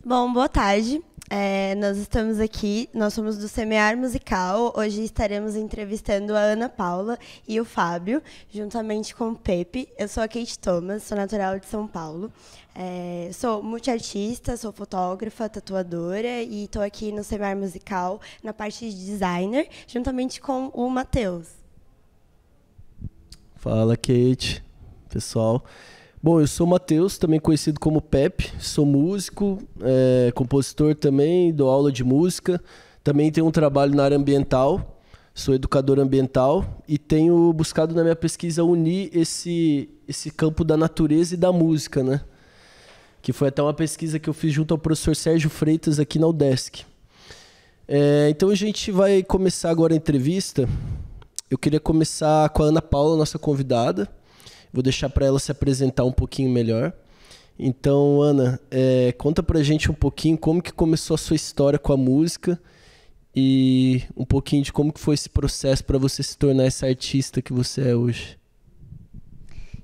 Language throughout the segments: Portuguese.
Bom, boa tarde. Nós estamos aqui, nós somos do Semear Musical. Hoje estaremos entrevistando a Ana Paula e o Fábio, juntamente com o Pepe. Eu sou a Kate Thomas, sou natural de São Paulo. Sou multiartista, sou fotógrafa, tatuadora e estou aqui no Semear Musical na parte de designer, juntamente com o Matheus. Fala, Kate, pessoal. Bom, eu sou o Matheus, também conhecido como Pepe, sou músico, compositor também, dou aula de música, também tenho um trabalho na área ambiental, sou educador ambiental e tenho buscado na minha pesquisa unir esse campo da natureza e da música, né? Que foi até uma pesquisa que eu fiz junto ao professor Sérgio Freitas aqui na UDESC. Então a gente vai começar agora a entrevista. Eu queria começar com a Ana Paula, nossa convidada. Vou deixar para ela se apresentar um pouquinho melhor. Então, Ana, conta pra gente um pouquinho como que começou a sua história com a música e um pouquinho de como que foi esse processo para você se tornar essa artista que você é hoje.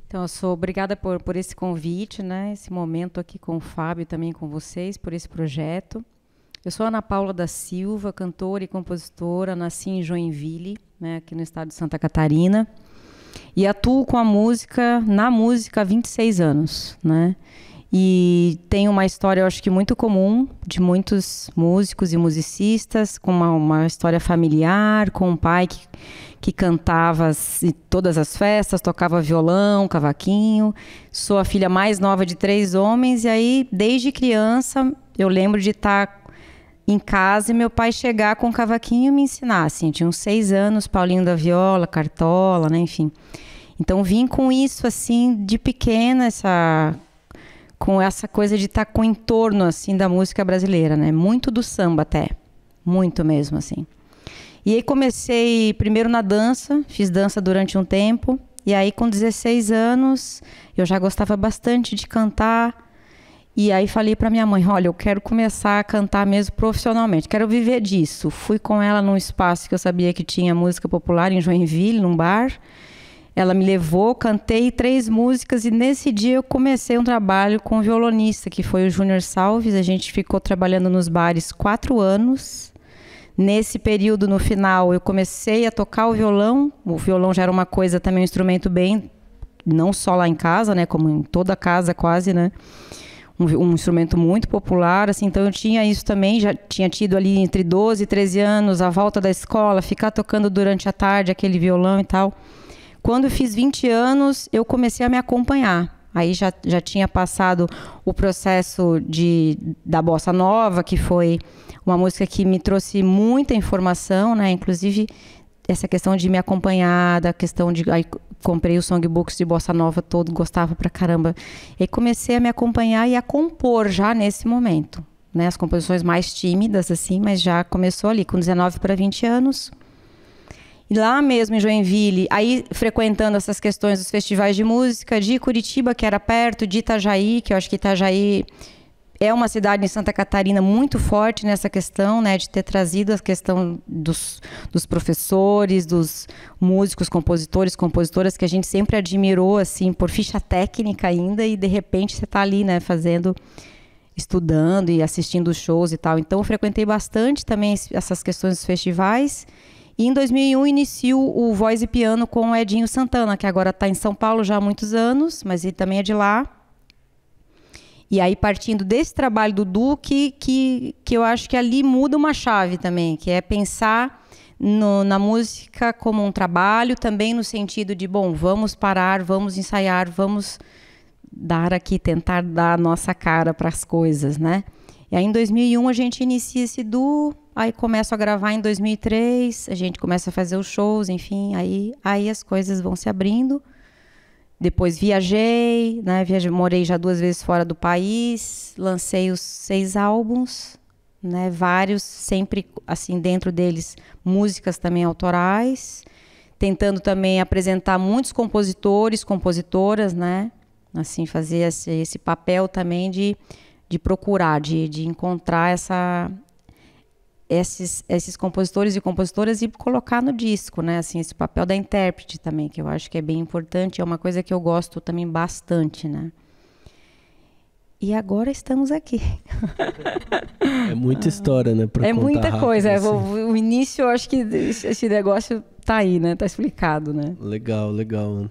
Então, eu sou obrigada por esse convite, né? Esse momento aqui com o Fábio e também com vocês, por esse projeto. Eu sou Ana Paula da Silva, cantora e compositora, nasci em Joinville, né, aqui no estado de Santa Catarina. E atuo com a música, na música há 26 anos, né? E tenho uma história, eu acho que muito comum, de muitos músicos e musicistas, com uma história familiar, com um pai que cantava em todas as festas, tocava violão, cavaquinho. Sou a filha mais nova de 3 homens, e aí, desde criança, eu lembro de estar em casa e meu pai chegar com o cavaquinho e me ensinar, assim, tinha uns 6 anos, Paulinho da Viola, Cartola, né, enfim. Então vim com isso, assim, de pequena, com essa coisa de estar com o entorno, assim, da música brasileira, né, muito do samba até, muito mesmo, assim. E aí comecei primeiro na dança, fiz dança durante um tempo, e aí com 16 anos eu já gostava bastante de cantar. E aí falei para minha mãe, olha, eu quero começar a cantar mesmo profissionalmente, quero viver disso. Fui com ela num espaço que eu sabia que tinha música popular em Joinville, num bar. Ela me levou, cantei 3 músicas e nesse dia eu comecei um trabalho com um violonista, que foi o Júnior Salves. A gente ficou trabalhando nos bares 4 anos. Nesse período, no final, eu comecei a tocar o violão. O violão já era uma coisa também, um instrumento bem, não só lá em casa, né, como em toda casa quase, né? Um instrumento muito popular, assim, então eu tinha isso também, já tinha tido ali entre 12 e 13 anos, a volta da escola, ficar tocando durante a tarde aquele violão e tal. Quando eu fiz 20 anos, eu comecei a me acompanhar. Aí já tinha passado o processo da Bossa Nova, que foi uma música que me trouxe muita informação, né? Inclusive essa questão de me acompanhar, da questão de... Aí comprei os songbooks de Bossa Nova todo, gostava pra caramba. E comecei a me acompanhar e a compor já nesse momento, né? As composições mais tímidas, assim, mas já começou ali com 19 para 20 anos. E lá mesmo em Joinville, aí frequentando essas questões dos festivais de música, de Curitiba, que era perto, de Itajaí, que eu acho que Itajaí é uma cidade em Santa Catarina muito forte nessa questão, né, de ter trazido a questão dos professores, dos músicos, compositores, compositoras, que a gente sempre admirou, assim, por ficha técnica ainda, e de repente você está ali, né, estudando e assistindo os shows e tal. Então eu frequentei bastante também essas questões dos festivais. E em 2001 inicio o Voz e Piano com o Edinho Santana, que agora está em São Paulo já há muitos anos, mas ele também é de lá. E aí, partindo desse trabalho do Duque, que eu acho que ali muda uma chave também, que é pensar na música como um trabalho, também no sentido de, bom, vamos parar, vamos ensaiar, vamos tentar dar a nossa cara para as coisas, né? E aí, em 2001, a gente inicia esse duo, aí começo a gravar em 2003, a gente começa a fazer os shows, enfim, aí as coisas vão se abrindo. Depois viajei, né? Morei já 2 vezes fora do país, lancei os 6 álbuns, né? Vários, sempre assim, dentro deles, músicas também autorais, tentando também apresentar muitos compositores, compositoras, né? Assim, fazer esse papel também de procurar, de encontrar esses compositores e compositoras e colocar no disco, né? Assim, esse papel da intérprete também, que eu acho que é bem importante, é uma coisa que eu gosto também bastante, né? E agora estamos aqui. É muita história, né? Pra É contar muita rápido, coisa. assim. O início, eu acho que esse negócio tá aí, né? Tá explicado, né? Legal, legal, Ana.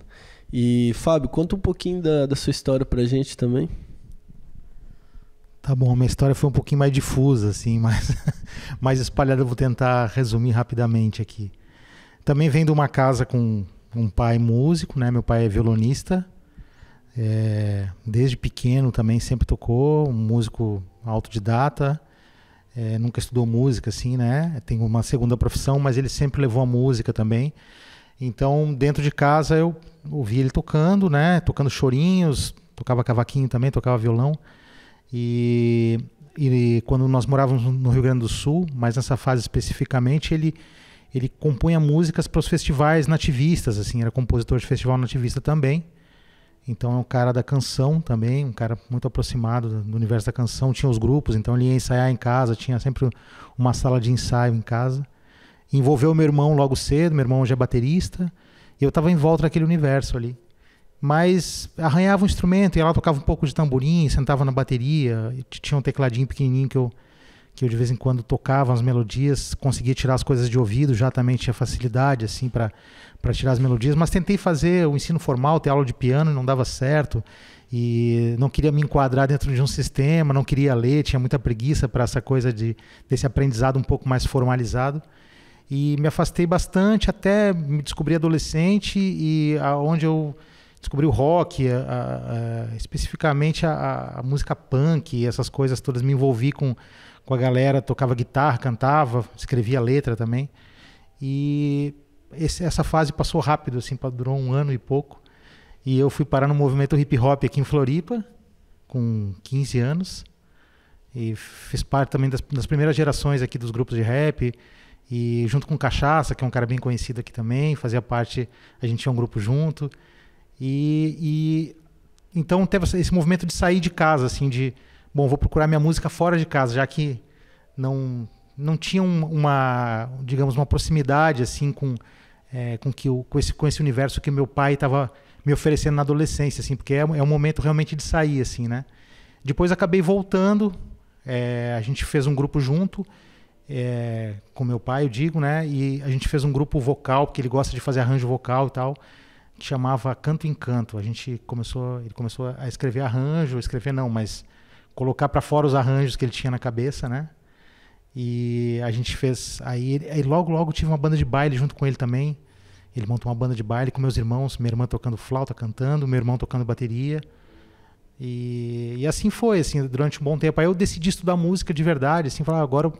E, Fábio, conta um pouquinho da sua história pra gente também. Tá bom, minha história foi um pouquinho mais difusa, assim, mais espalhada. Eu vou tentar resumir rapidamente aqui. Também venho de uma casa com um pai músico, né? Meu pai é violonista. Desde pequeno também sempre tocou, um músico autodidata. Nunca estudou música, assim, né? Tem uma segunda profissão, mas ele sempre levou a música também. Então, dentro de casa, eu ouvia ele tocando, né? Tocando chorinhos, tocava cavaquinho também, tocava violão. E quando nós morávamos no Rio Grande do Sul, mas nessa fase especificamente, ele compunha músicas para os festivais nativistas, assim, era compositor de festival nativista também. Então é um cara da canção também, um cara muito aproximado do universo da canção. Tinha os grupos, então ele ia ensaiar em casa, tinha sempre uma sala de ensaio em casa. Envolveu meu irmão logo cedo, meu irmão hoje é baterista, e eu estava em volta daquele universo ali. Mas arranhava um instrumento, ia lá, tocava um pouco de tamborim, sentava na bateria, tinha um tecladinho pequenininho que eu de vez em quando tocava as melodias, conseguia tirar as coisas de ouvido, já também tinha facilidade assim para tirar as melodias, mas tentei fazer o ensino formal, ter aula de piano e não dava certo, e não queria me enquadrar dentro de um sistema, não queria ler, tinha muita preguiça para essa coisa desse aprendizado um pouco mais formalizado, e me afastei bastante até me descobrir adolescente, e onde eu descobri o rock, especificamente a música punk, essas coisas todas, me envolvi com a galera, tocava guitarra, cantava, escrevia letra também. E essa fase passou rápido, assim, durou 1 ano e pouco. E eu fui parar no movimento hip hop aqui em Floripa, com 15 anos. E fiz parte também das primeiras gerações aqui dos grupos de rap. E junto com Cachaça, que é um cara bem conhecido aqui também, fazia parte, a gente tinha um grupo junto. Então teve esse movimento de sair de casa, assim, bom, vou procurar minha música fora de casa, já que não tinha digamos, uma proximidade assim com esse universo que meu pai estava me oferecendo na adolescência, assim, porque é um momento realmente de sair, assim, né? Depois acabei voltando, a gente fez um grupo junto, com meu pai, eu digo, né? E a gente fez um grupo vocal, porque ele gosta de fazer arranjo vocal e tal, que chamava Canto em Canto. Ele começou a escrever mas colocar para fora os arranjos que ele tinha na cabeça, né? E a gente fez, aí logo tive uma banda de baile junto com ele também. Ele montou uma banda de baile com meus irmãos, minha irmã tocando flauta, cantando, meu irmão tocando bateria. E assim foi, assim, durante um bom tempo. Aí eu decidi estudar música de verdade, assim, falar, agora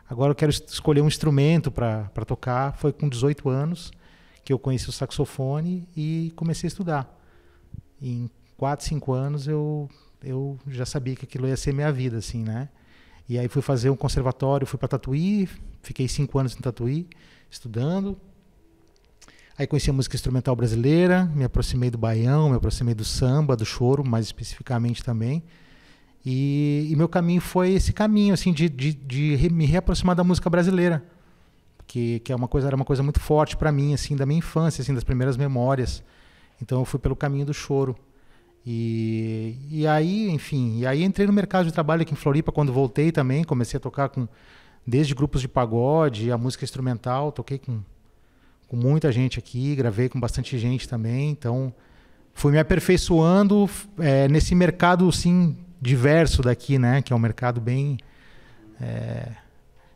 eu quero escolher um instrumento para tocar. Foi com 18 anos que eu conheci o saxofone e comecei a estudar. E em 4, 5 anos eu já sabia que aquilo ia ser minha vida, assim, né? E aí fui fazer um conservatório, fui para Tatuí, fiquei 5 anos em Tatuí, estudando. Aí conheci a música instrumental brasileira, me aproximei do baião, me aproximei do samba, do choro, mais especificamente também. E meu caminho foi esse caminho, assim, de me reaproximar da música brasileira, que era uma coisa muito forte para mim, assim, da minha infância, assim, das primeiras memórias. Então eu fui pelo caminho do choro. E aí, enfim, entrei no mercado de trabalho aqui em Floripa. Quando voltei também, comecei a tocar desde grupos de pagode, a música instrumental, toquei com muita gente aqui, gravei com bastante gente também, então fui me aperfeiçoando nesse mercado, assim, diverso daqui, né, que é um mercado bem,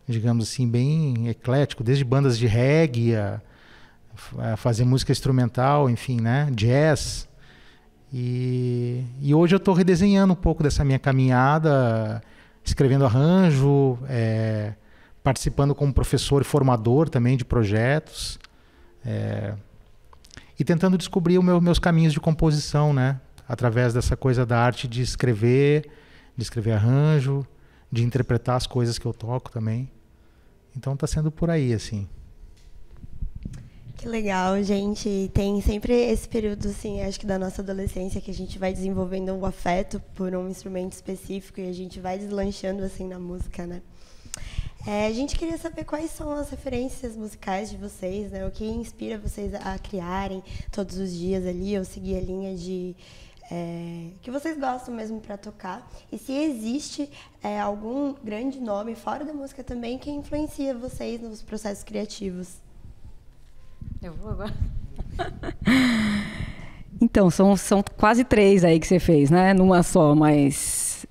digamos assim, bem eclético, desde bandas de reggae, a fazer música instrumental, enfim, né, jazz. E hoje eu estou redesenhando um pouco dessa minha caminhada, escrevendo arranjo, participando como professor e formador também de projetos, e tentando descobrir os meus caminhos de composição, né? Através dessa coisa da arte de escrever arranjo, de interpretar as coisas que eu toco também. Então está sendo por aí, assim. Que legal, gente. Tem sempre esse período, assim, acho que da nossa adolescência, que a gente vai desenvolvendo um afeto por um instrumento específico e a gente vai deslanchando, assim, na música, né? A gente queria saber quais são as referências musicais de vocês, né? O que inspira vocês a criarem todos os dias ali, ou seguir a linha de que vocês gostam mesmo para tocar, e se existe algum grande nome fora da música também que influencia vocês nos processos criativos. Eu vou agora. Então, são quase 3 aí que você fez, né? Numa só, mas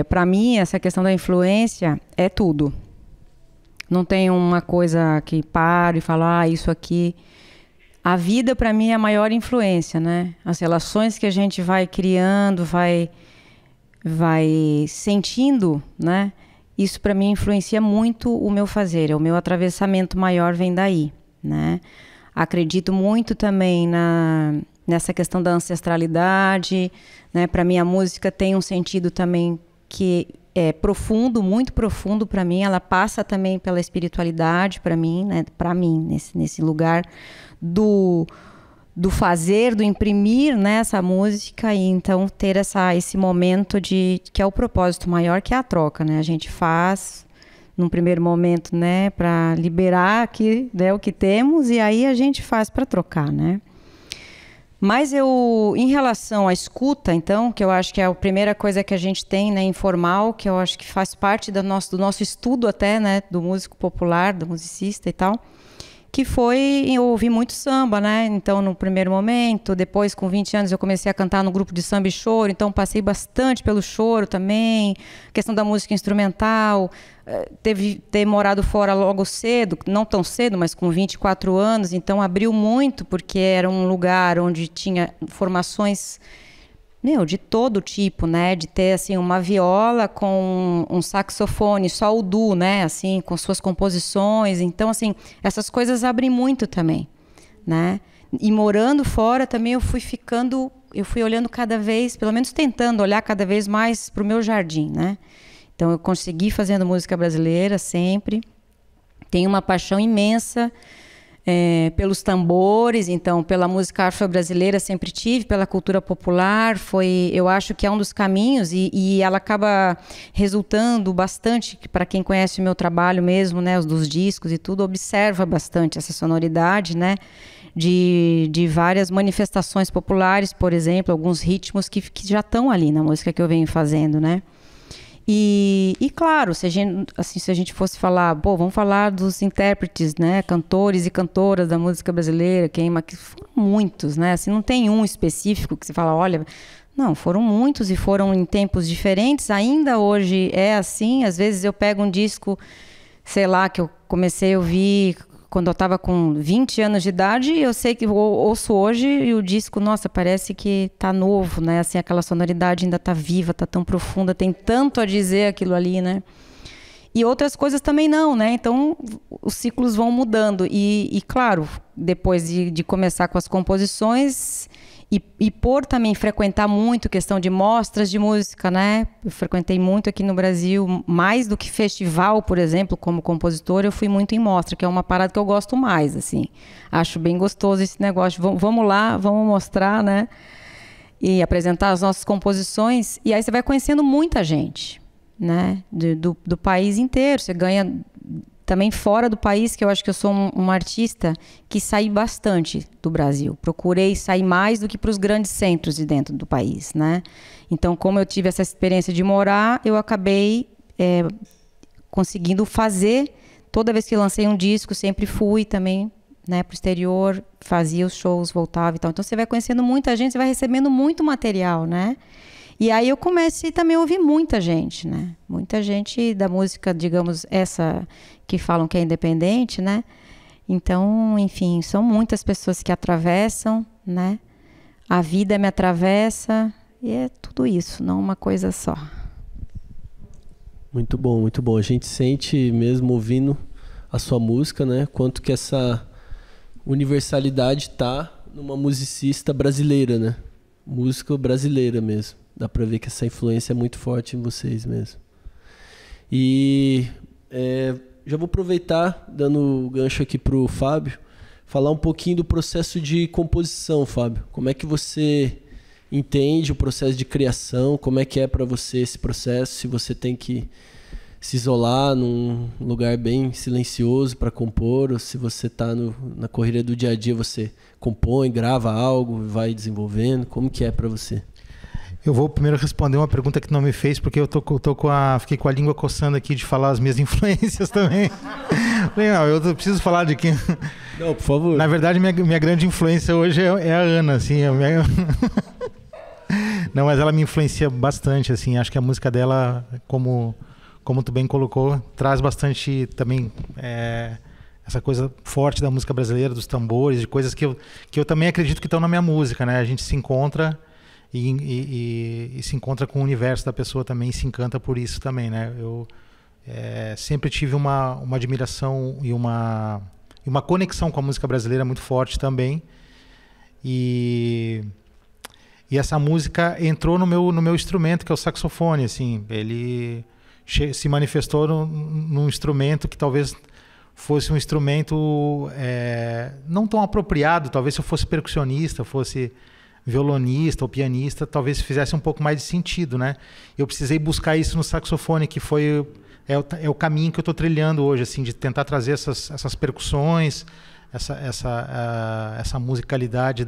para mim essa questão da influência é tudo. Não tem uma coisa que paro e falo, isso aqui. A vida para mim é a maior influência, né? As relações que a gente vai criando, vai sentindo, né? Isso para mim influencia muito o meu fazer, o meu atravessamento maior vem daí, né? Acredito muito também nessa questão da ancestralidade, né? Para mim a música tem um sentido também que é profundo, muito profundo para mim. Ela passa também pela espiritualidade para mim, né? Para mim nesse lugar do fazer, do imprimir, né, essa música, e então ter esse momento que é o propósito maior, que é a troca, né? A gente faz num primeiro momento, né, para liberar aqui, né, o que temos, e aí a gente faz para trocar, né? Mas em relação à escuta, então, que eu acho que é a primeira coisa que a gente tem, né, informal, que eu acho que faz parte do nosso estudo até, né, do músico popular, do musicista e tal, que foi eu ouvi muito samba, né? Então, no primeiro momento, depois com 20 anos eu comecei a cantar no grupo de samba e choro, então passei bastante pelo choro também, questão da música instrumental, ter morado fora logo cedo, não tão cedo, mas com 24 anos, então abriu muito, porque era um lugar onde tinha formações de todo tipo, né? De ter, assim, uma viola com um saxofone, só o duo, né? Assim, com suas composições. Então, assim, essas coisas abrem muito também, né? E morando fora também eu fui olhando cada vez, pelo menos tentando olhar cada vez mais para o meu jardim, né? Então, eu consegui fazendo música brasileira sempre. Tenho uma paixão imensa pelos tambores, então pela música afro-brasileira sempre tive, pela cultura popular, eu acho que é um dos caminhos, e ela acaba resultando bastante, para quem conhece o meu trabalho mesmo, né, os dos discos e tudo, observa bastante essa sonoridade, né, de várias manifestações populares, por exemplo, alguns ritmos que já estão ali na música que eu venho fazendo, né. E claro, se a gente fosse falar, vamos falar dos intérpretes, né, cantores e cantoras da música brasileira, que foram muitos, né, assim, não tem um específico que você fala, olha, não, foram muitos e foram em tempos diferentes, ainda hoje é assim. Às vezes eu pego um disco, sei lá, que eu comecei a ouvir quando eu estava com 20 anos de idade, eu sei que eu ouço hoje e o disco, nossa, parece que tá novo, né? Assim, aquela sonoridade ainda tá viva, tá tão profunda, tem tanto a dizer aquilo ali, né? E outras coisas também não, né? Então, os ciclos vão mudando. E claro, depois de começar com as composições e por também frequentar muito questão de mostras de música, né? Eu frequentei muito aqui no Brasil, mais do que festival, por exemplo, como compositora, eu fui muito em mostra, que é uma parada que eu gosto mais, assim. Acho bem gostoso esse negócio. Vamos lá, vamos mostrar, né? E apresentar as nossas composições. E aí você vai conhecendo muita gente, né? Do país inteiro. Você ganha também fora do país, que eu acho que eu sou um artista que saí bastante do Brasil. Procurei sair mais do que para os grandes centros de dentro do país, né? Então, como eu tive essa experiência de morar, eu acabei conseguindo fazer. Toda vez que lancei um disco, sempre fui também, né, para o exterior, fazia os shows, voltava e tal. Então, você vai conhecendo muita gente, você vai recebendo muito material, né? E aí eu comecei também a ouvir muita gente, né? Muita gente da música, digamos, essa que falam que é independente, né? Então, enfim, são muitas pessoas que atravessam, né? A vida me atravessa e é tudo isso, não uma coisa só. Muito bom, muito bom. A gente sente mesmo ouvindo a sua música, né? Quanto que essa universalidade tá numa musicista brasileira, né? Música brasileira mesmo. Dá pra ver que essa influência é muito forte em vocês mesmo. E já vou aproveitar, dando o gancho aqui pro Fábio, falar um pouquinho do processo de composição, Fábio. Como é que você entende o processo de criação? Como é que é para você esse processo? Se você tem que se isolar num lugar bem silencioso para compor, ou se você está na correria do dia a dia, você compõe, grava algo, vai desenvolvendo. Como que é para você? Eu vou primeiro responder uma pergunta que não me fez, porque eu fiquei com a língua coçando aqui de falar as minhas influências também. Não, eu preciso falar de quem... Não, por favor. Na verdade, minha grande influência hoje é a Ana, assim. Não, mas ela me influencia bastante, assim. Acho que a música dela, como tu bem colocou, traz bastante também essa coisa forte da música brasileira, dos tambores, de coisas que eu também acredito que estão na minha música, né? A gente se encontra e se encontra com o universo da pessoa também e se encanta por isso também, né? Eu sempre tive uma admiração e uma conexão com a música brasileira muito forte também. E essa música entrou no meu instrumento, que é o saxofone, assim. Ele se manifestou num instrumento que talvez fosse um instrumento não tão apropriado. Talvez se eu fosse percussionista, fosse violonista ou pianista, talvez fizesse um pouco mais de sentido, né? Eu precisei buscar isso no saxofone, que é o caminho que eu estou trilhando hoje, assim, de tentar trazer essas percussões, essa musicalidade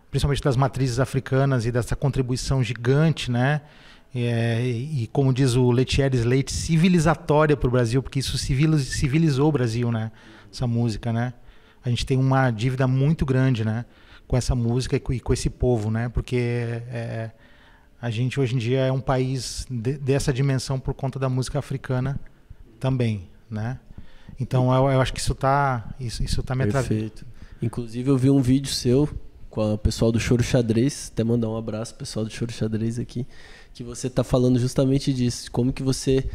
principalmente das matrizes africanas e dessa contribuição gigante, né? E como diz o Letieres Leite, civilizatória para o Brasil, porque isso civilizou o Brasil, né? Essa música, né? A gente tem uma dívida muito grande, né? Com essa música e com esse povo, né? Porque a gente hoje em dia é um país dessa dimensão por conta da música africana também, né? Então eu acho que isso tá me atravessando. Perfeito. Inclusive eu vi um vídeo seu com o pessoal do Choro Xadrez, até mandar um abraço pessoal do Choro Xadrez aqui, que você tá falando justamente disso, como que você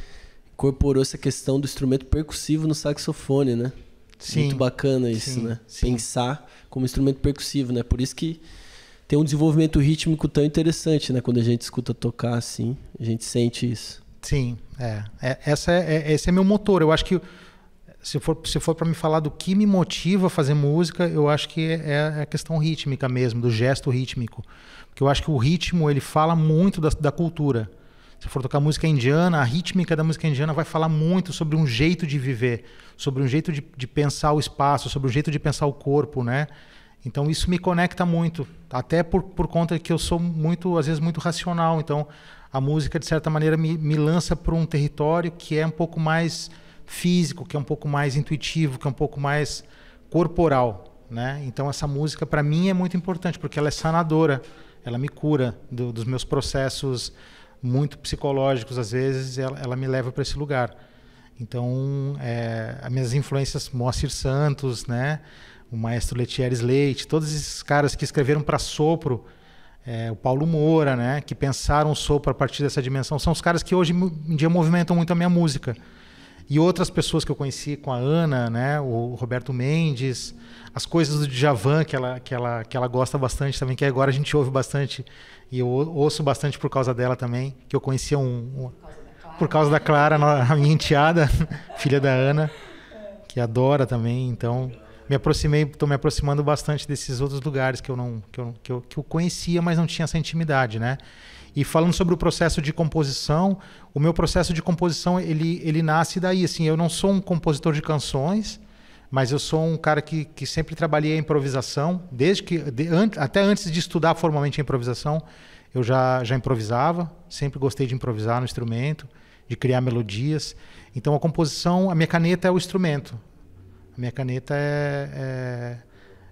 incorporou essa questão do instrumento percussivo no saxofone, né? Sim. Muito bacana isso, sim, né? Sim. Pensar como instrumento percussivo, né? Por isso que tem um desenvolvimento rítmico tão interessante, né? Quando a gente escuta tocar assim, a gente sente isso. Sim, esse é meu motor. Eu acho que se for para me falar do que me motiva a fazer música, eu acho que é a questão rítmica mesmo, do gesto rítmico. Porque eu acho que o ritmo, ele fala muito da cultura. Se for tocar música indiana, a rítmica da música indiana vai falar muito sobre um jeito de viver, sobre um jeito de pensar o espaço, sobre um jeito de pensar o corpo, né? Então isso me conecta muito, até por conta que eu sou às vezes muito racional. Então a música, de certa maneira, me lança para um território que é um pouco mais físico, que é um pouco mais intuitivo, que é um pouco mais corporal, né? Então essa música para mim é muito importante, porque ela é sanadora, ela me cura dos meus processos muito psicológicos, às vezes ela me leva para esse lugar. Então as minhas influências, Moacir Santos, né? O maestro Letieres Leite, todos esses caras que escreveram para sopro, o Paulo Moura, né? Que pensaram o sopro a partir dessa dimensão, são os caras que hoje em dia movimentam muito a minha música. E outras pessoas que eu conheci com a Ana, né? O Roberto Mendes, as coisas do Djavan que ela gosta bastante também, que agora a gente ouve bastante, e eu ouço bastante por causa dela também, que eu conhecia por causa da Clara, a minha enteada, filha da Ana, que adora também. Então estou me aproximando bastante desses outros lugares que eu conhecia, mas não tinha essa intimidade, né? E falando sobre o processo de composição, o meu processo de composição, ele nasce daí, assim. Eu não sou um compositor de canções, mas eu sou um cara que sempre trabalhei a improvisação, até antes de estudar formalmente a improvisação, eu já improvisava, sempre gostei de improvisar no instrumento, de criar melodias. Então a composição, a minha caneta é o instrumento. A minha caneta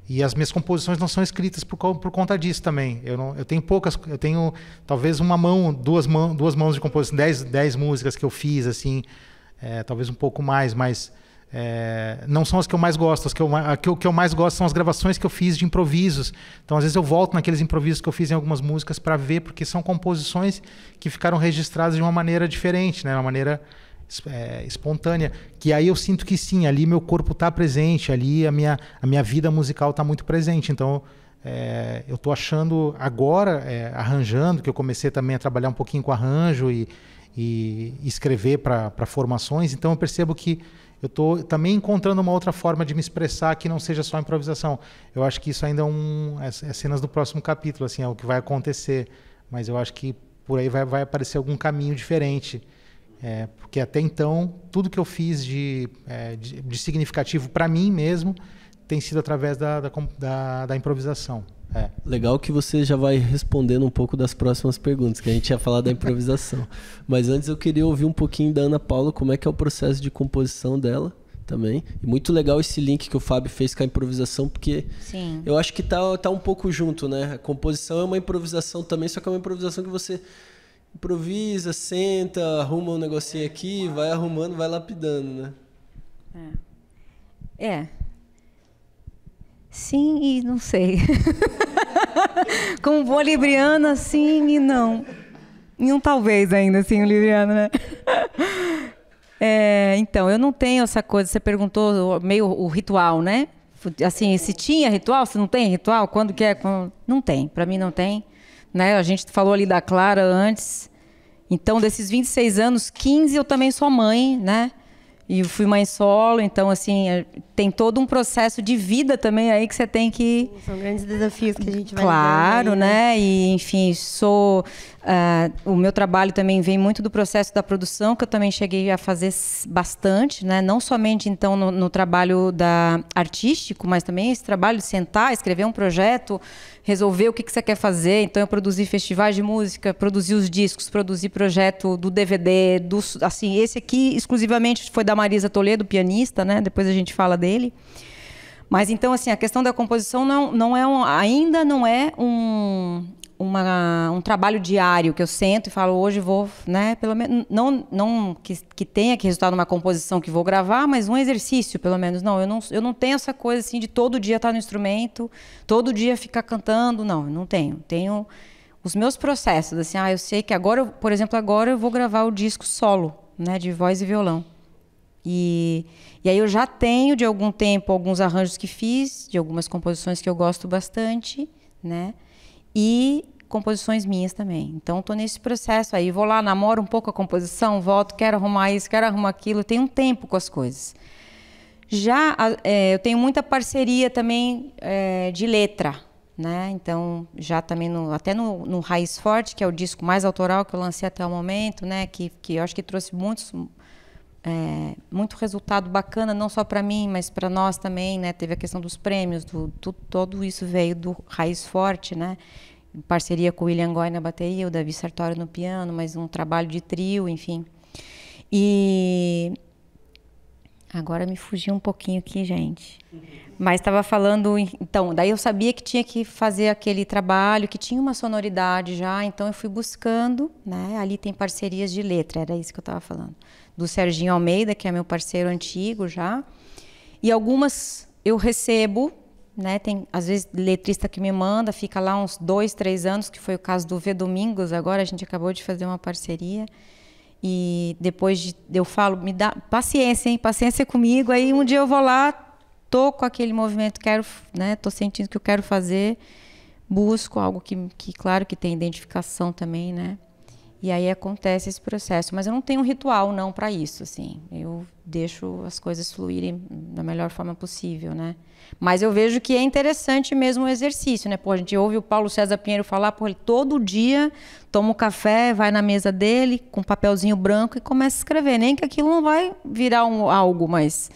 E as minhas composições não são escritas por conta disso também. Eu tenho poucas, eu tenho talvez duas mãos de composição, 10 músicas que eu fiz, assim, talvez um pouco mais, mas não são as que eu mais gosto. O que eu mais gosto são as gravações que eu fiz de improvisos. Então, às vezes eu volto naqueles improvisos que eu fiz em algumas músicas para ver, porque são composições que ficaram registradas de uma maneira diferente, né? Uma maneira espontânea, que aí eu sinto que sim, ali meu corpo está presente, ali a minha vida musical está muito presente. Então eu estou achando agora, arranjando, que eu comecei também a trabalhar um pouquinho com arranjo e escrever para formações, então eu percebo que eu estou também encontrando uma outra forma de me expressar que não seja só improvisação. Eu acho que isso ainda é cenas do próximo capítulo, assim, é o que vai acontecer, mas eu acho que por aí vai aparecer algum caminho diferente. Porque até então tudo que eu fiz de significativo para mim mesmo tem sido através da improvisação. Legal que você já vai respondendo um pouco das próximas perguntas, que a gente ia falar da improvisação. Mas antes eu queria ouvir um pouquinho da Ana Paula, como é que é o processo de composição dela também. E muito legal esse link que o Fábio fez com a improvisação, porque Sim. eu acho que tá um pouco junto, né? A composição é uma improvisação também, só que é uma improvisação que você improvisa, senta, arruma um negocinho aqui, vai arrumando, vai lapidando, né? Sim e não sei. Como boa libriana, sim e não. E um talvez ainda, assim, o libriano, né? Então, eu não tenho essa coisa, você perguntou meio o ritual, né? Assim, se tinha ritual, se não tem ritual, quando que é? Não tem, para mim não tem. Né? A gente falou ali da Clara antes. Então, desses 26 anos, 15 eu também sou mãe, né? E eu fui mãe solo, então, assim, tem todo um processo de vida também aí que você tem que... São grandes desafios que a gente vai Claro, aí, né? E, enfim, o meu trabalho também vem muito do processo da produção, que eu também cheguei a fazer bastante, né? Não somente, então, no trabalho artístico, mas também esse trabalho de sentar, escrever um projeto, resolver o que você quer fazer. Então, eu produzi festivais de música, produzi os discos, produzi projeto do DVD, assim, esse aqui exclusivamente foi da Marisa Toledo, pianista, né? Depois a gente fala dele. Mas, então, assim, a questão da composição ainda não é um trabalho diário que eu sento e falo, hoje vou, né? Pelo menos, não que tenha que resultar numa composição que vou gravar, mas um exercício, pelo menos. Não, eu não tenho essa coisa assim de todo dia estar no instrumento, todo dia ficar cantando. Não, eu não tenho. Tenho os meus processos, assim, eu sei que agora, por exemplo, agora eu vou gravar o disco solo, né? De voz e violão. E aí eu já tenho, de algum tempo, alguns arranjos que fiz, de algumas composições que eu gosto bastante, né? E composições minhas também. Então, estou nesse processo aí. Vou lá, namoro um pouco a composição, volto, quero arrumar isso, quero arrumar aquilo. Tenho um tempo com as coisas. Já eu tenho muita parceria também de letra, né? Então, já também até no Raiz Forte, que é o disco mais autoral que eu lancei até o momento, né? Que eu acho que trouxe muito resultado bacana, não só para mim, mas para nós também, né? Teve a questão dos prêmios, tudo isso veio do Raiz Forte, né? Em parceria com o William Goy na bateria, o Davi Sartori no piano, mas um trabalho de trio, enfim. E agora me fugiu um pouquinho aqui, gente. Mas estava falando, então, daí eu sabia que tinha que fazer aquele trabalho, que tinha uma sonoridade já, então eu fui buscando, né? Ali tem parcerias de letra, era isso que eu estava falando. Do Serginho Almeida, que é meu parceiro antigo já. E algumas eu recebo, né? Tem, às vezes, letrista que me manda, fica lá uns 2, 3 anos, que foi o caso do V Domingos, agora a gente acabou de fazer uma parceria. E depois eu falo, me dá paciência, hein? Paciência comigo. Aí um dia eu vou lá, tô com aquele movimento, né? Tô sentindo que eu quero fazer, busco algo que claro, que tem identificação também, né? E aí acontece esse processo. Mas eu não tenho um ritual, não, para isso, assim. Eu deixo as coisas fluírem da melhor forma possível, né? Mas eu vejo que é interessante mesmo o exercício, né? Pô, a gente ouve o Paulo César Pinheiro falar, pô, ele todo dia toma um café, vai na mesa dele com um papelzinho branco e começa a escrever. Nem que aquilo não vai virar algo, mas...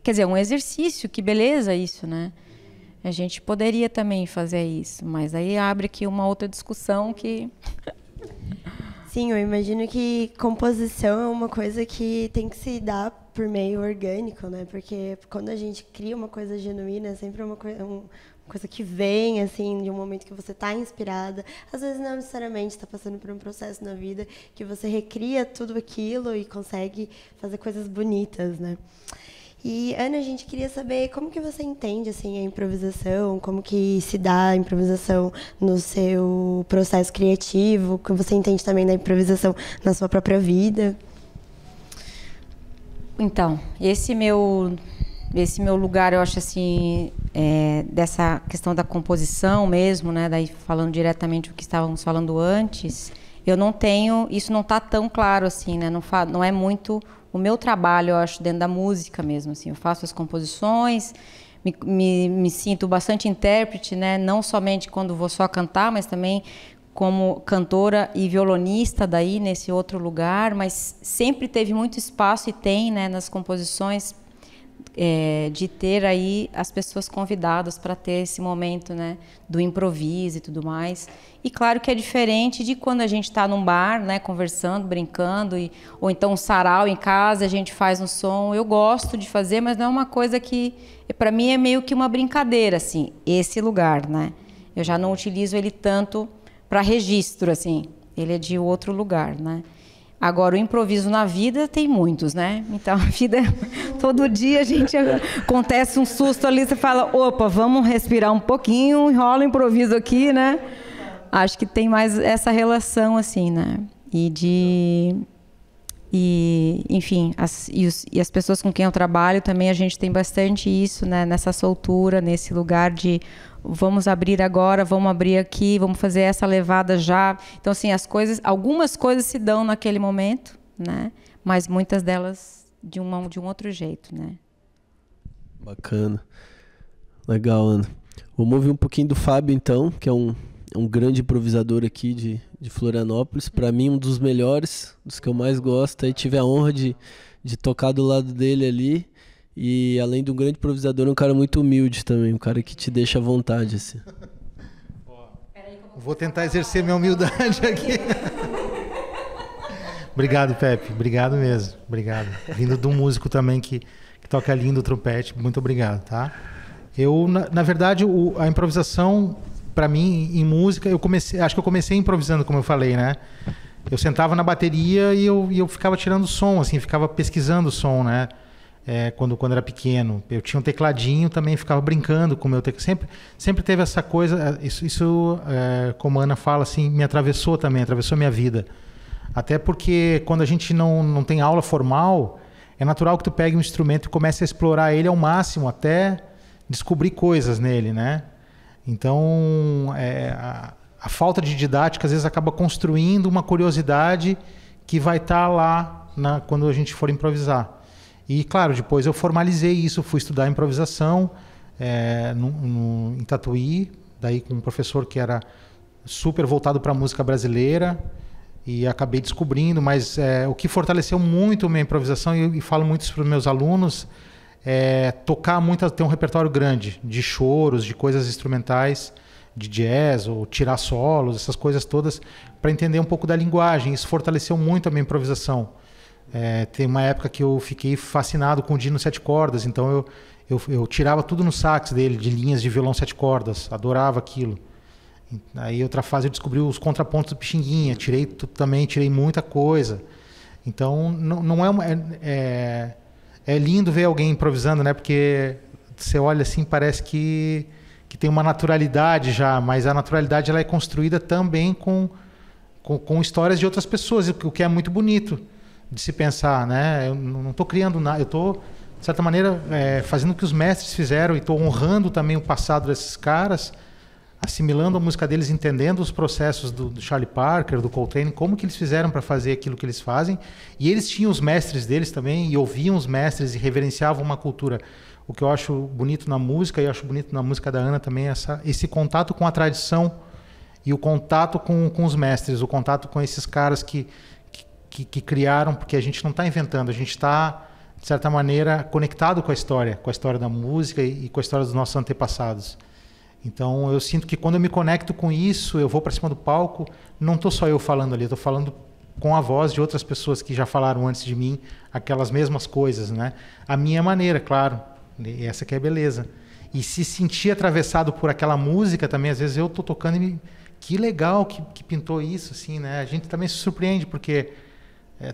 Quer dizer, um exercício, que beleza isso, né? A gente poderia também fazer isso, mas aí abre aqui uma outra discussão que... Sim, eu imagino que composição é uma coisa que tem que se dar por meio orgânico, né? Porque quando a gente cria uma coisa genuína, é sempre uma coisa que vem, assim, de um momento que você está inspirada. Às vezes não necessariamente está passando por um processo na vida que você recria tudo aquilo e consegue fazer coisas bonitas, né? E, Ana, a gente queria saber como que você entende assim, a improvisação, como que se dá a improvisação no seu processo criativo, o que você entende também da improvisação na sua própria vida. Então, esse meu lugar, eu acho assim, dessa questão da composição mesmo, né? Daí falando diretamente o que estávamos falando antes, eu não tenho, isso não está tão claro assim, né? Não é muito o meu trabalho, eu acho, dentro da música mesmo, assim. Eu faço as composições, me sinto bastante intérprete, né? Não somente quando vou só cantar, mas também como cantora e violonista daí nesse outro lugar, mas sempre teve muito espaço e tem, né, nas composições de ter aí as pessoas convidadas para ter esse momento, né, do improviso e tudo mais. E claro que é diferente de quando a gente está num bar, né, conversando, brincando, ou então um sarau em casa, a gente faz um som. Eu gosto de fazer, mas não é uma coisa que, para mim, é meio que uma brincadeira, assim, esse lugar, né? Eu já não utilizo ele tanto para registro, assim. Ele é de outro lugar, né? Agora, o improviso na vida tem muitos, né? Então, a vida, todo dia a gente acontece um susto ali, você fala, opa, vamos respirar um pouquinho, enrola o improviso aqui, né? Acho que tem mais essa relação, assim, né? Enfim, as pessoas com quem eu trabalho também, a gente tem bastante isso, né? Nessa soltura, nesse lugar de vamos abrir agora, vamos abrir aqui, vamos fazer essa levada já. Então, assim, algumas coisas se dão naquele momento, né? Mas muitas delas de um outro jeito, né? Bacana. Legal, Ana. Vamos ouvir um pouquinho do Fábio, então, que é um grande improvisador aqui de Florianópolis. Para mim, um dos melhores, dos que eu mais gosto. Aí tive a honra de tocar do lado dele ali. E além de um grande improvisador, um cara muito humilde também, um cara que te deixa à vontade, assim. Vou tentar exercer minha humildade aqui. Obrigado, Pepe. Obrigado mesmo. Obrigado. Vindo de um músico também que toca lindo o trompete. Muito obrigado, tá? Eu, na verdade, a improvisação, para mim, em música, acho que eu comecei improvisando, como eu falei, né? Eu sentava na bateria e eu ficava tirando som, assim, ficava pesquisando o som, né? Quando era pequeno. Eu tinha um tecladinho, também ficava brincando com o meu teclado. Sempre teve essa coisa, isso como a Ana fala, assim, me atravessou também, atravessou minha vida. Até porque quando a gente não tem aula formal, é natural que tu pegue um instrumento e comece a explorar ele ao máximo, até descobrir coisas nele, né? Então, a falta de didática às vezes acaba construindo uma curiosidade que vai estar lá quando a gente for improvisar. E, claro, depois eu formalizei isso, fui estudar improvisação em Tatuí, daí com um professor que era super voltado para a música brasileira, e acabei descobrindo, mas o que fortaleceu muito a minha improvisação, e falo muito isso para os meus alunos, tocar muito, ter um repertório grande de choros, de coisas instrumentais, de jazz, ou tirar solos, essas coisas todas, para entender um pouco da linguagem. Isso fortaleceu muito a minha improvisação. Tem uma época que eu fiquei fascinado com o Dino 7 cordas, então eu tirava tudo no sax dele, de linhas de violão 7 cordas, adorava aquilo. Aí outra fase eu descobri os contrapontos do Pixinguinha, tirei muita coisa. Então não é lindo ver alguém improvisando, né? Porque você olha assim, parece que tem uma naturalidade já, mas a naturalidade ela é construída também com histórias de outras pessoas, o que é muito bonito de se pensar, né? Eu não estou criando nada, eu estou, de certa maneira, fazendo o que os mestres fizeram, e estou honrando também o passado desses caras, assimilando a música deles, entendendo os processos do Charlie Parker, do Coltrane, como que eles fizeram para fazer aquilo que eles fazem. E eles tinham os mestres deles também, e ouviam os mestres e reverenciavam uma cultura. O que eu acho bonito na música, e eu acho bonito na música da Ana também, é esse contato com a tradição e o contato com os mestres, o contato com esses caras que criaram, porque a gente não está inventando, a gente está, de certa maneira, conectado com a história da música e com a história dos nossos antepassados. Então, eu sinto que quando eu me conecto com isso, eu vou para cima do palco, não estou só eu falando ali, estou falando com a voz de outras pessoas que já falaram antes de mim aquelas mesmas coisas, né? A minha maneira, claro, e essa que é a beleza. E se sentir atravessado por aquela música também, às vezes eu estou tocando e que legal que pintou isso, assim, né? A gente também se surpreende, porque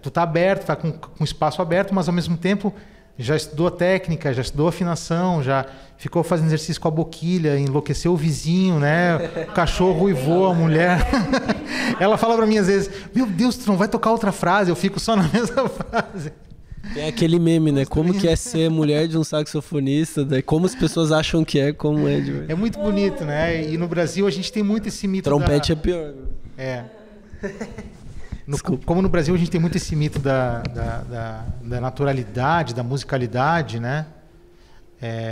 tu tá aberto, tá com espaço aberto, mas ao mesmo tempo já estudou a técnica, já estudou a afinação, já ficou fazendo exercício com a boquilha, enlouqueceu o vizinho, né? O cachorro uivou, a mulher. Ela fala para mim às vezes, meu Deus, tu não vai tocar outra frase, eu fico só na mesma frase. Tem aquele meme, né? Como que é ser mulher de um saxofonista, né? Como as pessoas acham que como é de verdade. É muito bonito, né? E no Brasil a gente tem muito esse mito trompete é pior. Como no Brasil a gente tem muito esse mito da naturalidade, da musicalidade, né?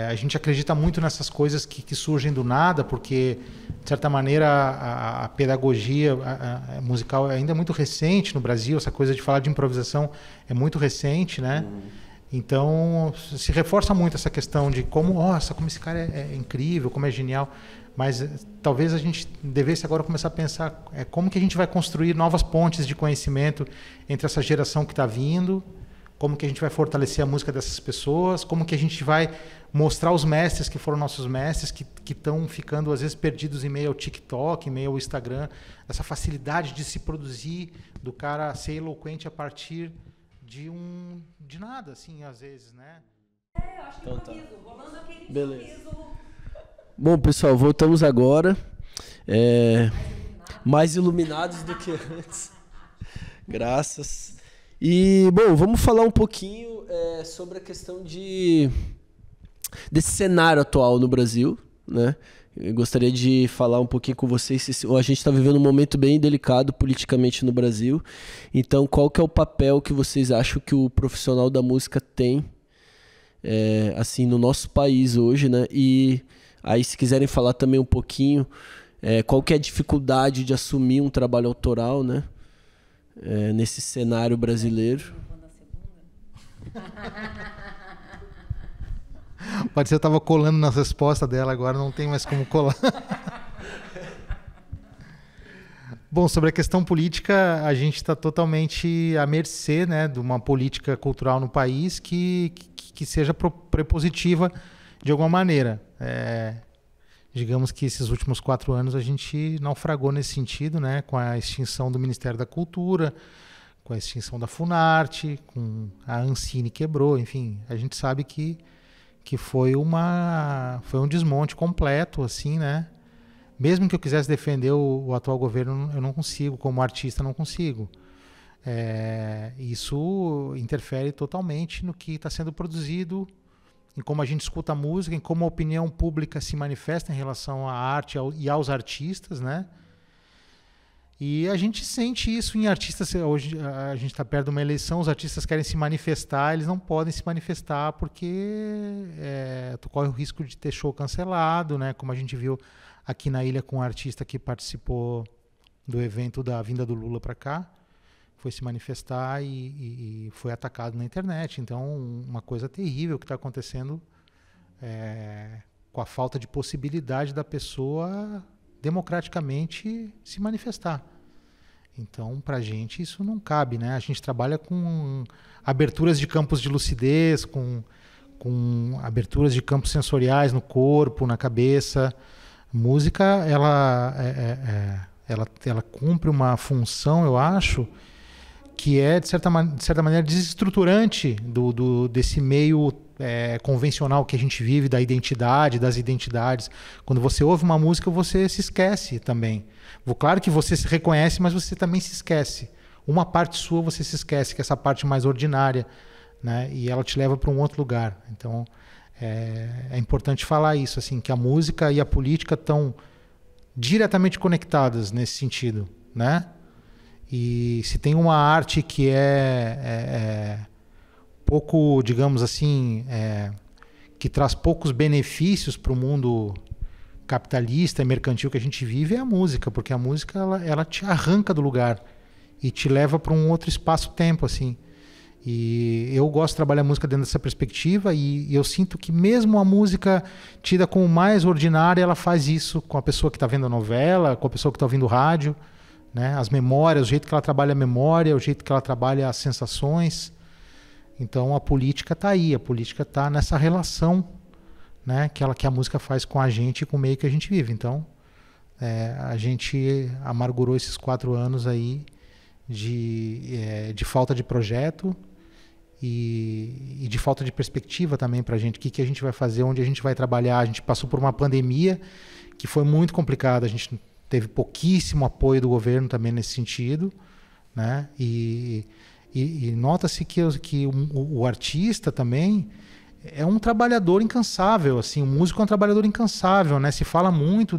A gente acredita muito nessas coisas que surgem do nada, porque, de certa maneira, a pedagogia musical ainda é muito recente no Brasil, essa coisa de falar de improvisação é muito recente, né? Então, se reforça muito essa questão de como, nossa, como esse cara é incrível, como é genial. Mas talvez a gente devesse agora começar a pensar como que a gente vai construir novas pontes de conhecimento entre essa geração que está vindo, como que a gente vai fortalecer a música dessas pessoas, como que a gente vai mostrar os mestres que foram nossos mestres, que estão ficando às vezes perdidos em meio ao TikTok, em meio ao Instagram, essa facilidade de se produzir, do cara ser eloquente a partir de nada, assim, às vezes, né? Eu acho que rolando aquele beleza. Bom, pessoal, voltamos agora. Mais iluminados do que antes. Graças. E, bom, vamos falar um pouquinho sobre a questão desse cenário atual no Brasil, né? Eu gostaria de falar um pouquinho com vocês. A gente está vivendo um momento bem delicado politicamente no Brasil. Então, qual que é o papel que vocês acham que o profissional da música tem assim, no nosso país hoje, né? E aí, se quiserem falar também um pouquinho qual que é a dificuldade de assumir um trabalho autoral, né? Nesse cenário brasileiro. Pode ser que eu estava colando na resposta dela, agora não tem mais como colar. Bom, sobre a questão política, a gente está totalmente à mercê, né, de uma política cultural no país que seja prepositiva de alguma maneira. Digamos que esses últimos 4 anos a gente naufragou nesse sentido, né, com a extinção do Ministério da Cultura, com a extinção da Funarte, com a Ancine quebrou, enfim, a gente sabe que foi um desmonte completo, assim, né? Mesmo que eu quisesse defender o atual governo, eu não consigo, como artista não consigo. Isso interfere totalmente no que está sendo produzido, em como a gente escuta a música, em como a opinião pública se manifesta em relação à arte e aos artistas, né? E a gente sente isso em artistas. Hoje a gente está perto de uma eleição, os artistas querem se manifestar, eles não podem se manifestar porque tu corre o risco de ter show cancelado, né? Como a gente viu aqui na ilha com um artista que participou do evento da vinda do Lula para cá, foi se manifestar e foi atacado na internet. Então, uma coisa terrível que está acontecendo com a falta de possibilidade da pessoa democraticamente se manifestar. Então, para a gente isso não cabe, né? A gente trabalha com aberturas de campos de lucidez, com aberturas de campos sensoriais no corpo, na cabeça. Música, ela cumpre uma função, eu acho, que é, de certa maneira, desestruturante desse meio convencional que a gente vive, da identidade, das identidades. Quando você ouve uma música, você se esquece também. Claro que você se reconhece, mas você também se esquece. Uma parte sua você se esquece, que é essa parte mais ordinária, né? E ela te leva para um outro lugar. Então, é importante falar isso, assim, que a música e a política estão diretamente conectadas nesse sentido, né? E se tem uma arte que pouco, digamos assim, que traz poucos benefícios para o mundo capitalista e mercantil que a gente vive, é a música, porque a música ela te arranca do lugar e te leva para um outro espaço-tempo, assim. E eu gosto de trabalhar a música dentro dessa perspectiva e eu sinto que mesmo a música tida como mais ordinária, ela faz isso com a pessoa que está vendo a novela, com a pessoa que está ouvindo rádio, né? As memórias, o jeito que ela trabalha a memória, o jeito que ela trabalha as sensações. Então a política está aí, a política está nessa relação, né, que a música faz com a gente e com o meio que a gente vive. Então a gente amargurou esses 4 anos aí de falta de projeto e de falta de perspectiva também para a gente. O que a gente vai fazer, onde a gente vai trabalhar. A gente passou por uma pandemia que foi muito complicada, a gente teve pouquíssimo apoio do governo também nesse sentido, né? E nota-se que o artista também é um trabalhador incansável, assim, o músico é um trabalhador incansável, né? Se fala muito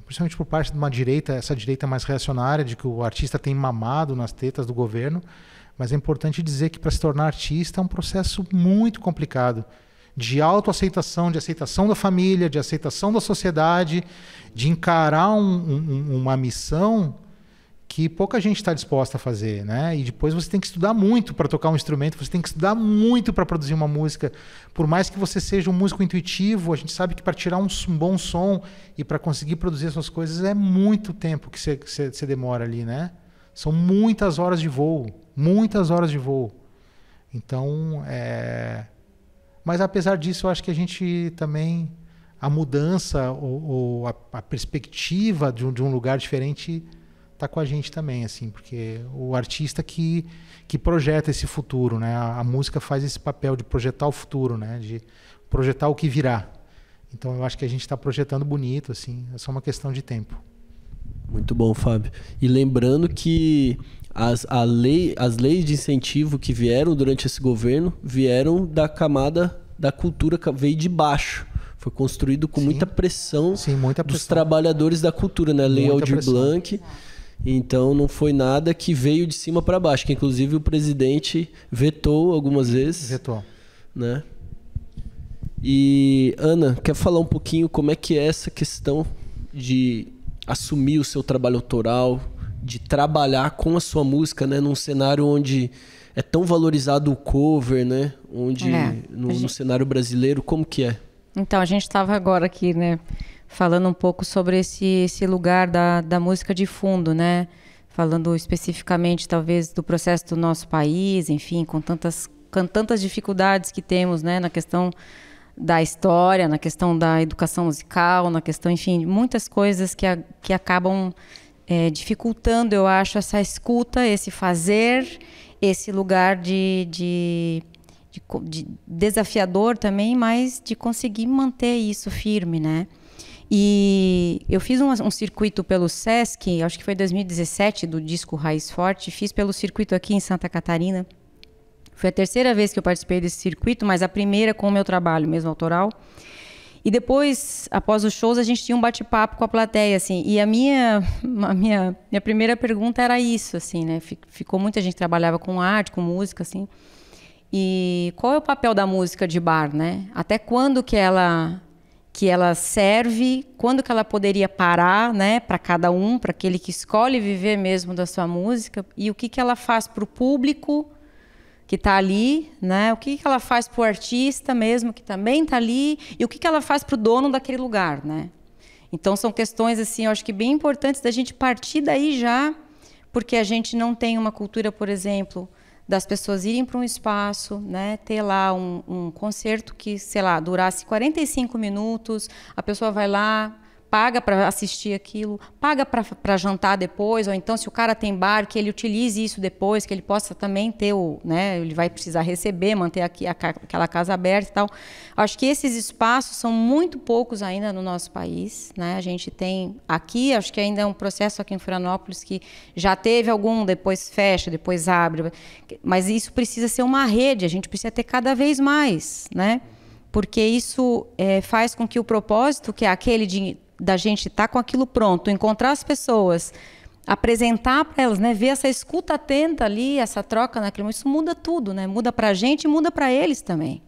principalmente por parte de uma direita, essa direita mais reacionária, de que o artista tem mamado nas tetas do governo, mas é importante dizer que para se tornar artista é um processo muito complicado, de autoaceitação, de aceitação da família, de aceitação da sociedade, de encarar uma missão que pouca gente está disposta a fazer, né? E depois você tem que estudar muito para tocar um instrumento, você tem que estudar muito para produzir uma música. Por mais que você seja um músico intuitivo, a gente sabe que para tirar um bom som e para conseguir produzir as suas coisas é muito tempo que você demora ali, né? São muitas horas de voo, muitas horas de voo. Então, mas apesar disso, eu acho que a gente também, a mudança ou a perspectiva de um lugar diferente está com a gente também, assim, porque o artista que projeta esse futuro, né? A música faz esse papel de projetar o futuro, né? De projetar o que virá. Então eu acho que a gente está projetando bonito, assim, é só uma questão de tempo. Muito bom, Fábio. E lembrando que as leis de incentivo que vieram durante esse governo vieram da camada da cultura, veio de baixo. Foi construído com muita pressão, dos trabalhadores da cultura, né? Lei Aldir Blanc. Então não foi nada que veio de cima para baixo, que inclusive o presidente vetou algumas vezes. Vetou. Né? E Ana, quer falar um pouquinho como é que é essa questão de assumir o seu trabalho autoral, de trabalhar com a sua música, né, num cenário onde é tão valorizado o cover, né? Onde no cenário brasileiro, como que é? Então, a gente estava agora aqui, né, falando um pouco sobre esse lugar da música de fundo, né? Falando especificamente, talvez, do processo do nosso país, enfim, com tantas dificuldades que temos, né, na questão da história, na questão da educação musical, na questão, enfim, muitas coisas que acabam dificultando, eu acho, essa escuta, esse fazer, esse lugar de desafiador também, mas de conseguir manter isso firme, né? E eu fiz um circuito pelo Sesc, acho que foi em 2017, do disco Raiz Forte, fiz pelo circuito aqui em Santa Catarina. Foi a terceira vez que eu participei desse circuito, mas a primeira com o meu trabalho mesmo autoral. E depois, após os shows, a gente tinha um bate-papo com a plateia, assim. E a minha primeira pergunta era isso, assim, né? Ficou muita gente que trabalhava com arte, com música, assim. E qual é o papel da música de bar, né? Até quando que ela serve, quando que ela poderia parar, né? Para cada um, para aquele que escolhe viver mesmo da sua música. E o que ela faz para o público que está ali, né? O que ela faz para o artista mesmo, que também está ali, e o que ela faz para o dono daquele lugar, né? Então, são questões, assim, eu acho que bem importantes da gente partir daí já, porque a gente não tem uma cultura, por exemplo, das pessoas irem para um espaço, né? Ter lá um concerto que, sei lá, durasse 45 minutos, a pessoa vai lá, paga para assistir aquilo, paga para jantar depois, ou então se o cara tem bar, que ele utilize isso depois, que ele possa também ter né, ele vai precisar receber, manter aquela casa aberta e tal. Acho que esses espaços são muito poucos ainda no nosso país, né? A gente tem aqui, acho que ainda é um processo aqui em Florianópolis que já teve algum, depois fecha, depois abre, mas isso precisa ser uma rede, a gente precisa ter cada vez mais, né? Porque isso faz com que o propósito, que é aquele da gente estar com aquilo pronto, encontrar as pessoas, apresentar para elas, né, ver essa escuta atenta ali, essa troca naquilo, isso muda tudo, né? Muda para a gente e muda para eles também.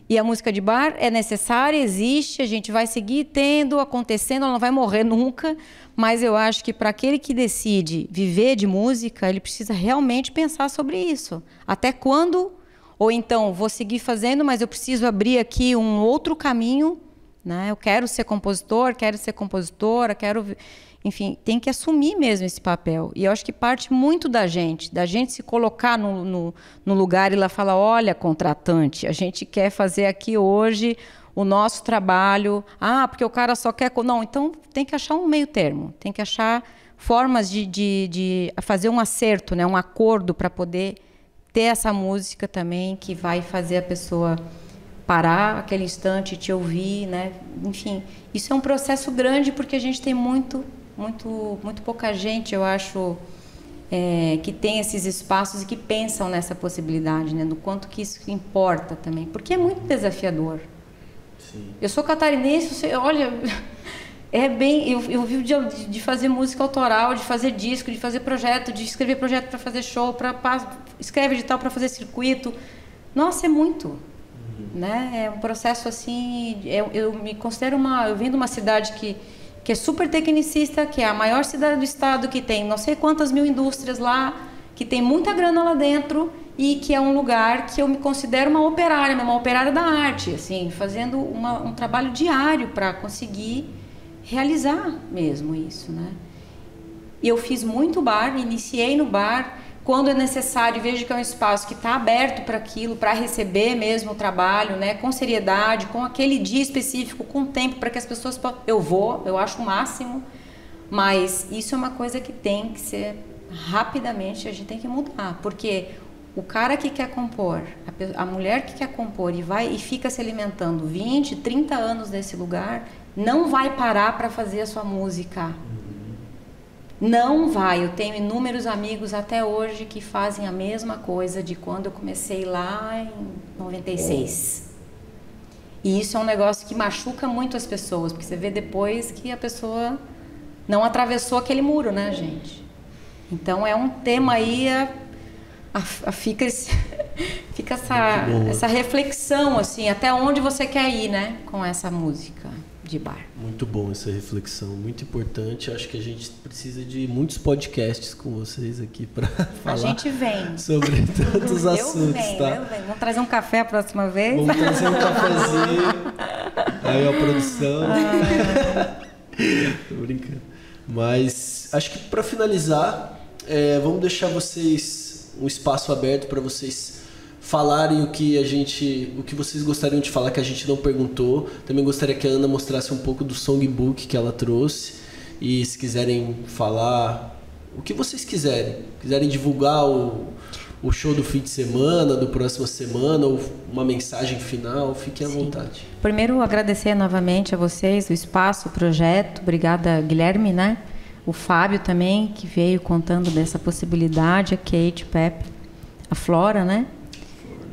E a música de bar é necessária, existe, a gente vai seguir tendo, acontecendo, ela não vai morrer nunca, mas eu acho que para aquele que decide viver de música, ele precisa realmente pensar sobre isso. Até quando? Ou então, vou seguir fazendo, mas eu preciso abrir aqui um outro caminho, né? Eu quero ser compositor, quero ser compositora, enfim, tem que assumir mesmo esse papel. E eu acho que parte muito da gente se colocar no lugar e lá falar, olha, contratante, a gente quer fazer aqui hoje o nosso trabalho. Ah, porque o cara só quer... Não, então tem que achar um meio termo, tem que achar formas de fazer um acerto, né? Um acordo para poder ter essa música também que vai fazer a pessoa parar aquele instante, te ouvir, né? Enfim, isso é um processo grande porque a gente tem muito pouca gente, eu acho, que tem esses espaços e que pensam nessa possibilidade, né? Do quanto que isso importa também, porque é muito desafiador. Sim. Eu sou catarinense, olha, eu vivo de fazer música autoral, de fazer disco, de fazer projeto, de escrever projeto para fazer show, escreve edital para fazer circuito. Nossa, é muito. Né? É um processo assim, eu me considero eu venho de uma cidade que é super tecnicista, que é a maior cidade do estado, que tem não sei quantas mil indústrias lá, que tem muita grana lá dentro e que é um lugar que eu me considero uma operária da arte, assim, fazendo um trabalho diário para conseguir realizar mesmo isso, né? E eu fiz muito bar, iniciei no bar, quando é necessário, vejo que é um espaço que está aberto para aquilo, para receber mesmo o trabalho, né, com seriedade, com aquele dia específico, com tempo para que as pessoas possam... Eu acho o máximo, mas isso é uma coisa que tem que ser rapidamente, a gente tem que mudar, porque o cara que quer compor, a mulher que quer compor e vai e fica se alimentando 20, 30 anos nesse lugar, não vai parar para fazer a sua música. Não vai. Eu tenho inúmeros amigos até hoje que fazem a mesma coisa de quando eu comecei lá em 96. E isso é um negócio que machuca muito as pessoas, porque você vê depois que a pessoa não atravessou aquele muro, né, gente? Então é um tema aí, fica essa reflexão, assim, até onde você quer ir, né, com essa música de bar. Muito bom essa reflexão, muito importante. Acho que a gente precisa de muitos podcasts com vocês aqui para falar. A gente vem sobre tantos assuntos, eu venho. Vamos trazer um café a próxima vez? Vamos trazer um cafezinho. Aí a produção. Tô brincando. Mas acho que para finalizar, vamos deixar vocês um espaço aberto para vocês falarem o que vocês gostariam de falar que a gente não perguntou. Também gostaria que a Ana mostrasse um pouco do songbook que ela trouxe. E se quiserem falar o que vocês quiserem divulgar o show do fim de semana, do próxima semana, ou uma mensagem final, fiquem à vontade. Primeiro, agradecer novamente a vocês, o espaço, o projeto. Obrigada, Guilherme, né? O Fábio também, que veio contando dessa possibilidade, a Kate, Pepe, a Flora, né?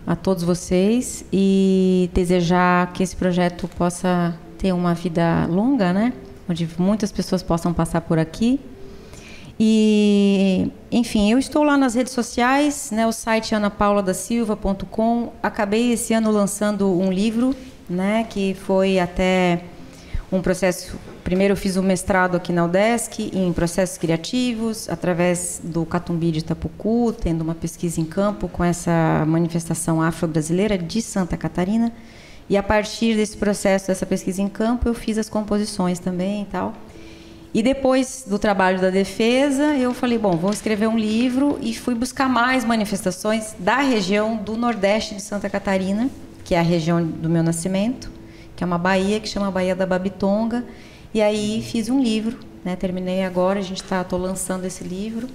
A todos vocês, e desejar que esse projeto possa ter uma vida longa, né? Onde muitas pessoas possam passar por aqui. E, enfim, eu estou lá nas redes sociais, né? O site anapauladassilva.com. Acabei esse ano lançando um livro, né? Que foi até um processo... Primeiro eu fiz um mestrado aqui na UDESC em processos criativos, através do Catumbi de Itapucu, tendo uma pesquisa em campo com essa manifestação afro-brasileira de Santa Catarina. E a partir desse processo, dessa pesquisa em campo, eu fiz as composições também e tal. E depois do trabalho da defesa, eu falei, bom, vou escrever um livro, e fui buscar mais manifestações da região do Nordeste de Santa Catarina, que é a região do meu nascimento, que é uma baía que chama Baía da Babitonga. E aí fiz um livro, né? Terminei agora, tô lançando esse livro,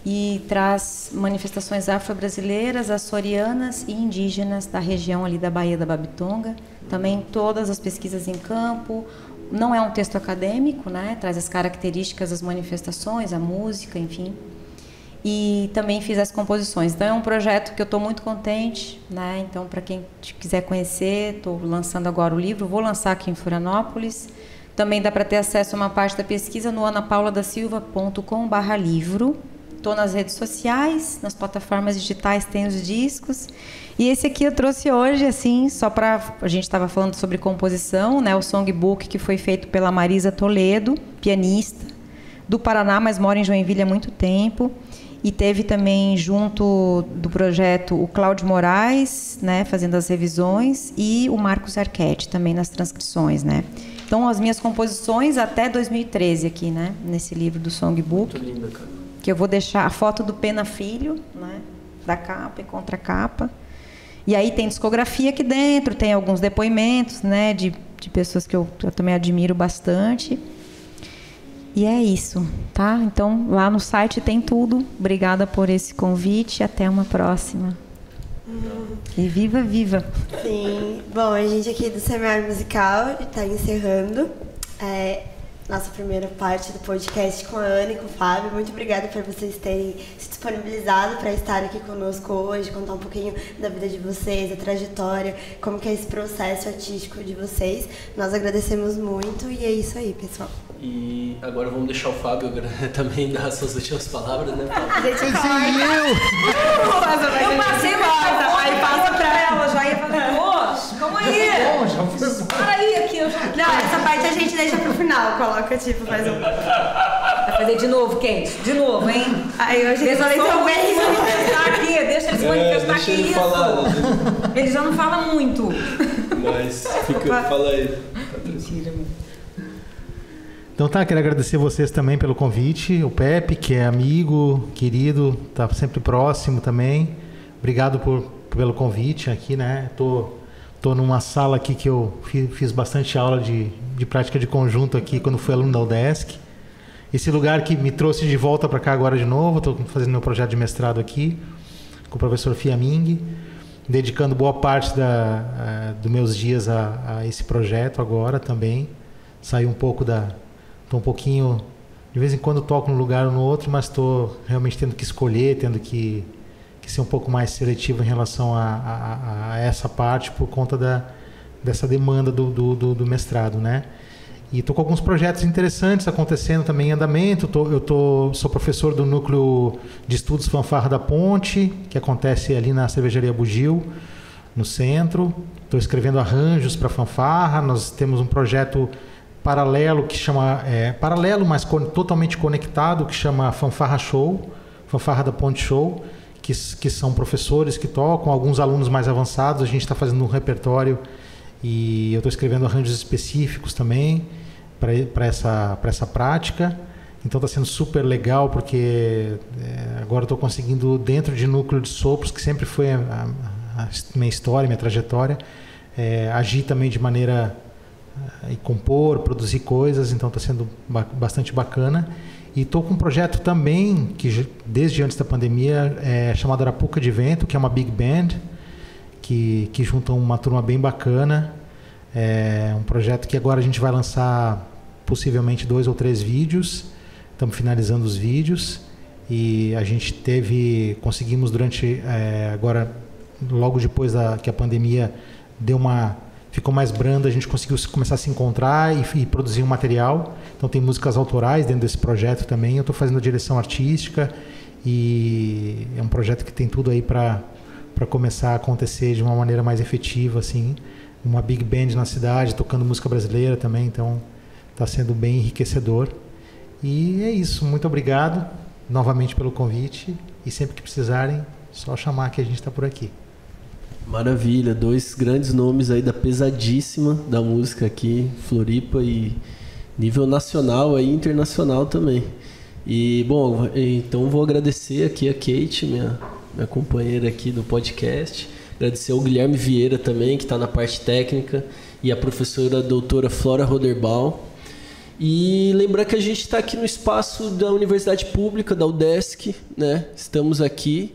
e traz manifestações afro-brasileiras, açorianas e indígenas da região ali da Baía da Babitonga. Também todas as pesquisas em campo. Não é um texto acadêmico, né? Traz as características das manifestações, a música, enfim. E também fiz as composições. Então é um projeto que eu estou muito contente, né? Então, para quem quiser conhecer, estou lançando agora o livro, vou lançar aqui em Florianópolis. Também dá para ter acesso a uma parte da pesquisa no anapauladassilva.com/livro. Estou nas redes sociais, nas plataformas digitais tem os discos. E esse aqui eu trouxe hoje, assim, só para... A gente estava falando sobre composição, né? O songbook que foi feito pela Marisa Toledo, pianista do Paraná, mas mora em Joinville há muito tempo. E teve também, junto do projeto, o Cláudio Moraes, né? Fazendo as revisões, e o Marcos Arquette também nas transcrições, né? Então, as minhas composições até 2013 aqui, né? Nesse livro do songbook. Muito linda, cara. Que eu vou deixar a foto do Pena Filho, né? Da capa e contracapa. E aí tem discografia aqui dentro, tem alguns depoimentos, né? De pessoas que eu também admiro bastante. E é isso, tá? Então, lá no site tem tudo. Obrigada por esse convite. Até uma próxima. E viva, viva! Sim. Bom, a gente aqui do Semear Musical está encerrando nossa primeira parte do podcast com a Ana e com o Fábio. Muito obrigada por vocês terem se disponibilizado para estar aqui conosco hoje, contar um pouquinho da vida de vocês, da trajetória, como que é esse processo artístico de vocês. Nós agradecemos muito e é isso aí, pessoal. E agora vamos deixar o Fábio também dar as suas últimas palavras, né, Fábio? A gente corta. Eu passei corta, aí passa pra ela, já ia falar, calma aí! Para aí aqui, eu já... Não, essa parte a gente deixa pro final. final, coloca tipo, faz um... Vai fazer de novo, Kate? De novo, hein? Aí hoje eles são bem manifestar aqui, deixa eles manifestar deixa aqui ele isso. falar. Eles já não falam muito. Mas fala aí. Mentira, meu. Então tá, quero agradecer vocês também pelo convite, o Pepe, que é amigo, querido, tá sempre próximo também. Obrigado pelo convite aqui, né? Tô numa sala aqui que eu fiz bastante aula de prática de conjunto aqui quando fui aluno da UDESC. Esse lugar que me trouxe de volta para cá agora de novo, estou fazendo meu projeto de mestrado aqui com o professor Fiaming, dedicando boa parte dos meus dias a esse projeto agora também. Saí um pouco estou um pouquinho, de vez em quando toco num lugar ou no outro, mas estou realmente tendo que escolher, tendo que ser um pouco mais seletivo em relação a essa parte por conta dessa demanda do mestrado, né? E estou com alguns projetos interessantes acontecendo também em andamento. Sou professor do Núcleo de Estudos Fanfarra da Ponte, que acontece ali na Cervejaria Bugio, no centro. Estou escrevendo arranjos para fanfarra. Nós temos um projeto paralelo que chama paralelo, mas totalmente conectado, que chama Fanfarra Show, Fanfarra da Ponte Show, que são professores que tocam, alguns alunos mais avançados. A gente está fazendo um repertório e eu estou escrevendo arranjos específicos também para essa prática. Então está sendo super legal, porque agora estou conseguindo, dentro de núcleo de sopros, que sempre foi a minha história, minha trajetória, agir também de maneira e compor, produzir coisas. Então está sendo bastante bacana. E estou com um projeto também, que desde antes da pandemia, chamado Arapuca de Vento, que é uma big band, que junta uma turma bem bacana. É um projeto que agora a gente vai lançar possivelmente 2 ou 3 vídeos. Estamos finalizando os vídeos. E a gente conseguimos agora, logo depois que a pandemia ficou mais branda, a gente conseguiu começar a se encontrar e produzir um material. Então tem músicas autorais dentro desse projeto também. Eu estou fazendo a direção artística e é um projeto que tem tudo aí para começar a acontecer de uma maneira mais efetiva, assim. Uma big band na cidade, tocando música brasileira também. Então está sendo bem enriquecedor. E é isso. Muito obrigado novamente pelo convite. E sempre que precisarem, só chamar que a gente está por aqui. Maravilha, 2 grandes nomes aí da pesadíssima da música aqui, Floripa, e nível nacional e internacional também. E, bom, então vou agradecer aqui a Kate, minha companheira aqui do podcast, agradecer ao Guilherme Vieira também, que está na parte técnica, e a professora doutora Flora Roderbaum. E lembrar que a gente está aqui no espaço da Universidade Pública, da UDESC, né? Estamos aqui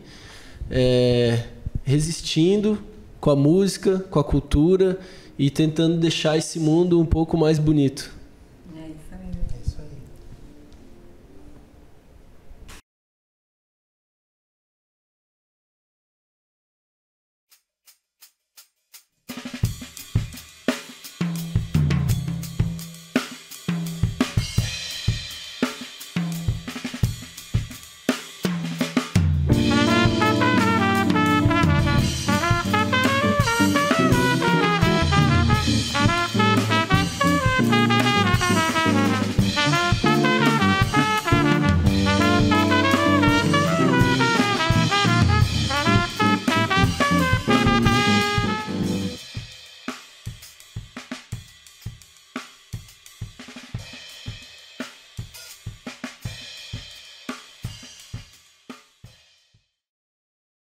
resistindo com a música, com a cultura e tentando deixar esse mundo um pouco mais bonito.